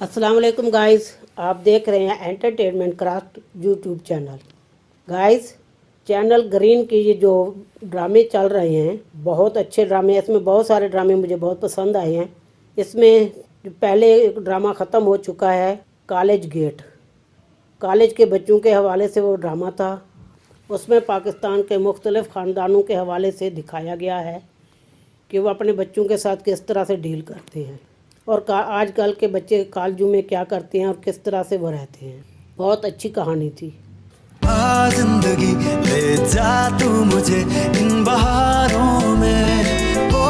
अस्सलाम वालेकुम गाइस, आप देख रहे हैं entertainment craft YouTube channel. Guys, channel green की ये जो ड्रामे चल रहे हैं बहुत अच्छे ड्रामे, इसमें बहुत सारे ड्रामे मुझे बहुत पसंद आए हैं। इसमें जो पहले एक ड्रामा ख़त्म हो चुका है कॉलेज गेट, कॉलेज के बच्चों के हवाले से वो ड्रामा था। उसमें पाकिस्तान के मुख्तलिफ़ ख़ानदानों के हवाले से दिखाया गया है कि वो अपने बच्चों के साथ किस तरह से डील करते हैं और आजकल के बच्चे कॉलेजों में क्या करते हैं और किस तरह से वो रहते हैं। बहुत अच्छी कहानी थी। जिंदगी ले जा तू मुझे इन बहारों में, ओ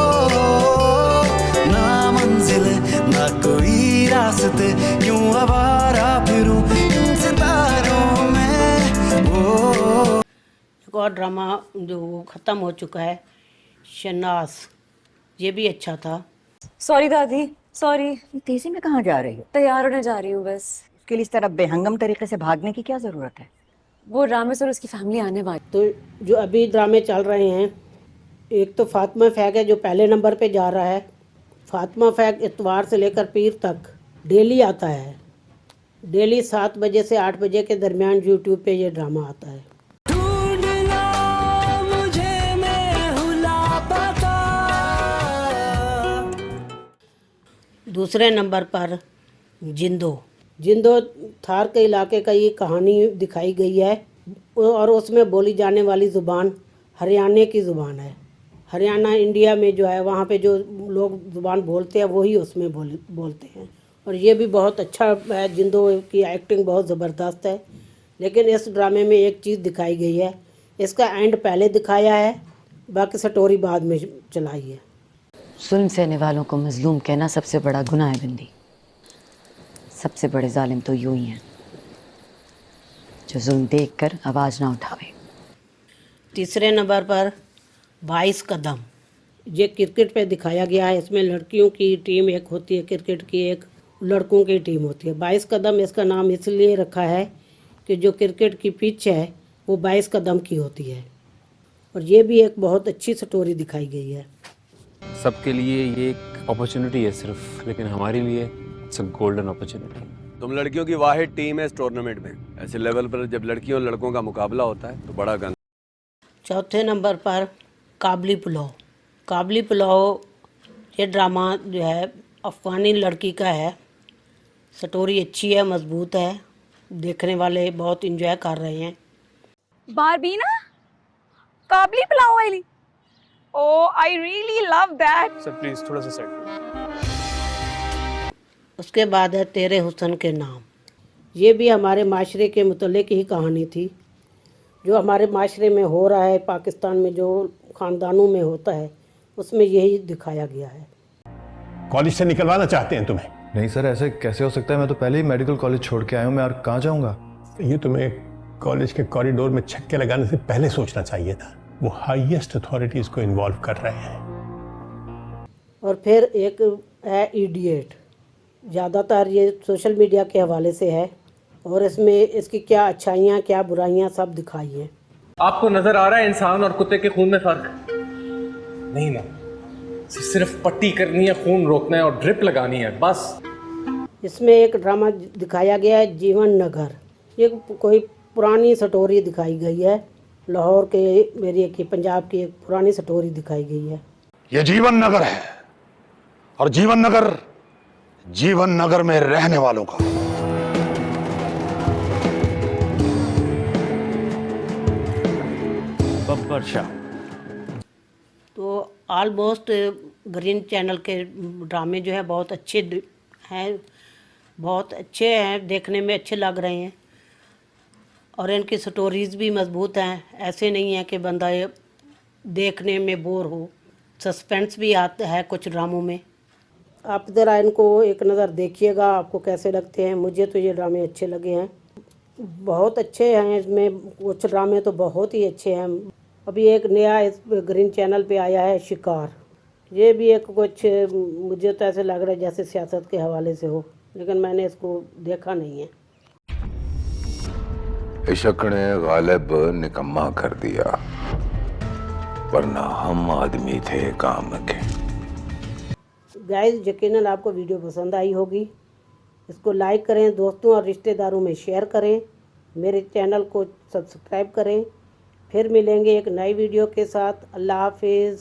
ना मंजिल ना कोई रास्ते, क्यों आवारा फिरूं इन सितारों में। ओ एक और ड्रामा जो ख़त्म हो चुका है शनास, ये भी अच्छा था। सॉरी दादी, सॉरी। तेजी में कहाँ जा रही हो? तैयार होने जा रही हूँ बस। इसके लिए इस तरह बेहंगम तरीके से भागने की क्या जरूरत है? वो रामेश और उसकी फैमिली आने वाली। तो जो अभी ड्रामे चल रहे हैं, एक तो फातिमा फैग है जो पहले नंबर पे जा रहा है। फातिमा फैग इतवार से लेकर पीर तक डेली आता है। डेली 7 बजे से 8 बजे के दरमियान यूट्यूब पे ये ड्रामा आता है। दूसरे नंबर पर जिंदो थार के इलाके का ये कहानी दिखाई गई है और उसमें बोली जाने वाली ज़ुबान हरियाणा की ज़ुबान है। हरियाणा इंडिया में जो है वहाँ पे जो लोग ज़ुबान बोलते हैं वही उसमें बोलते हैं और ये भी बहुत अच्छा है। जिंदो की एक्टिंग बहुत ज़बरदस्त है। लेकिन इस ड्रामे में एक चीज़ दिखाई गई है, इसका एंड पहले दिखाया है, बाकी स्टोरी बाद में चलाई है। जुल्म सहने वालों को मजलूम कहना सबसे बड़ा गुनाह है बिंदी। सबसे बड़े जालिम तो यूं ही हैं जो जुल्म देखकर आवाज़ ना उठावे। तीसरे नंबर पर 22 कदम, ये क्रिकेट पे दिखाया गया है। इसमें लड़कियों की टीम एक होती है क्रिकेट की, एक लड़कों की टीम होती है। 22 कदम इसका नाम इसलिए रखा है कि जो क्रिकेट की पिच है वो 22 कदम की होती है और ये भी एक बहुत अच्छी स्टोरी दिखाई गई है। सबके लिए ये एक अपॉर्चुनिटी है सिर्फ, लेकिन हमारे लिए इट्स अ गोल्डन अपॉर्चुनिटी। तुम लड़कियों की वाहिद टीम है इस टूर्नामेंट में। ऐसे लेवल पर जब लड़कियों और लड़कों का मुकाबला होता है तो बड़ा गंद। चौथे नंबर पर काबली पुलाव ये ड्रामा जो है अफ़गानी लड़की का है। स्टोरी अच्छी है, मजबूत है, देखने वाले बहुत इंजॉय कर रहे हैं। बारबीना काबली पुलाव वाली, oh I really love that. Sir please थोड़ा सा साइड। उसके बाद है तेरे हुस्न के नाम। ये भी हमारे माशरे के मुतल्लिक ही कहानी थी। जो हमारे माशरे में हो रहा है, पाकिस्तान में जो ख़ानदानों में होता है, उसमें यही दिखाया गया है। कॉलेज से निकलवाना चाहते हैं तुम्हें? नहीं सर, ऐसे कैसे हो सकता है? मैं तो पहले ही मेडिकल कॉलेज छोड़ के आया हूँ, मैं और कहाँ जाऊँगा? ये तुम्हें कॉलेज के कॉरिडोर में छक्के लगाने से पहले सोचना चाहिए था। वो हाईएस्ट अथॉरिटीज़ को इन्वॉल्व कर रहे हैं। और फिर एक है इडियट, ज़्यादातर ये सोशल मीडिया के हवाले से है और इसमें इसकी क्या अच्छाइयाँ क्या बुराइयाँ सब दिखाई हैं। आपको नजर आ रहा है इंसान और कुत्ते के खून में फर्क? नहीं ना, सिर्फ पट्टी करनी है, खून रोकना है और ड्रिप लगानी है बस। इसमें एक ड्रामा दिखाया गया है जीवन नगर। ये कोई पुरानी स्टोरी दिखाई गई है, लाहौर के एरिया की, पंजाब की एक पुरानी स्टोरी दिखाई गई है। ये जीवन नगर है और जीवन नगर में रहने वालों का। बब्बर शाह। तो ऑलमोस्ट ग्रीन चैनल के ड्रामे जो है बहुत अच्छे हैं, बहुत अच्छे हैं, देखने में अच्छे लग रहे हैं और इनकी स्टोरीज़ भी मजबूत हैं। ऐसे नहीं है कि बंदा ये देखने में बोर हो, सस्पेंस भी आता है कुछ ड्रामों में। आप ज़रा इनको एक नज़र देखिएगा, आपको कैसे लगते हैं। मुझे तो ये ड्रामे अच्छे लगे हैं, बहुत अच्छे हैं। इसमें कुछ ड्रामे तो बहुत ही अच्छे हैं। अभी एक नया इस ग्रीन चैनल पे आया है शिकार। ये भी एक कुछ, मुझे तो ऐसे लग रहा है जैसे सियासत के हवाले से हो, लेकिन मैंने इसको देखा नहीं है। इश्क ने गालिब निकम्मा कर दिया, वरना हम आदमी थे काम के। गाइस, यकीनन आपको वीडियो पसंद आई होगी। इसको लाइक करें, दोस्तों और रिश्तेदारों में शेयर करें, मेरे चैनल को सब्सक्राइब करें। फिर मिलेंगे एक नई वीडियो के साथ। अल्लाह हाफिज़।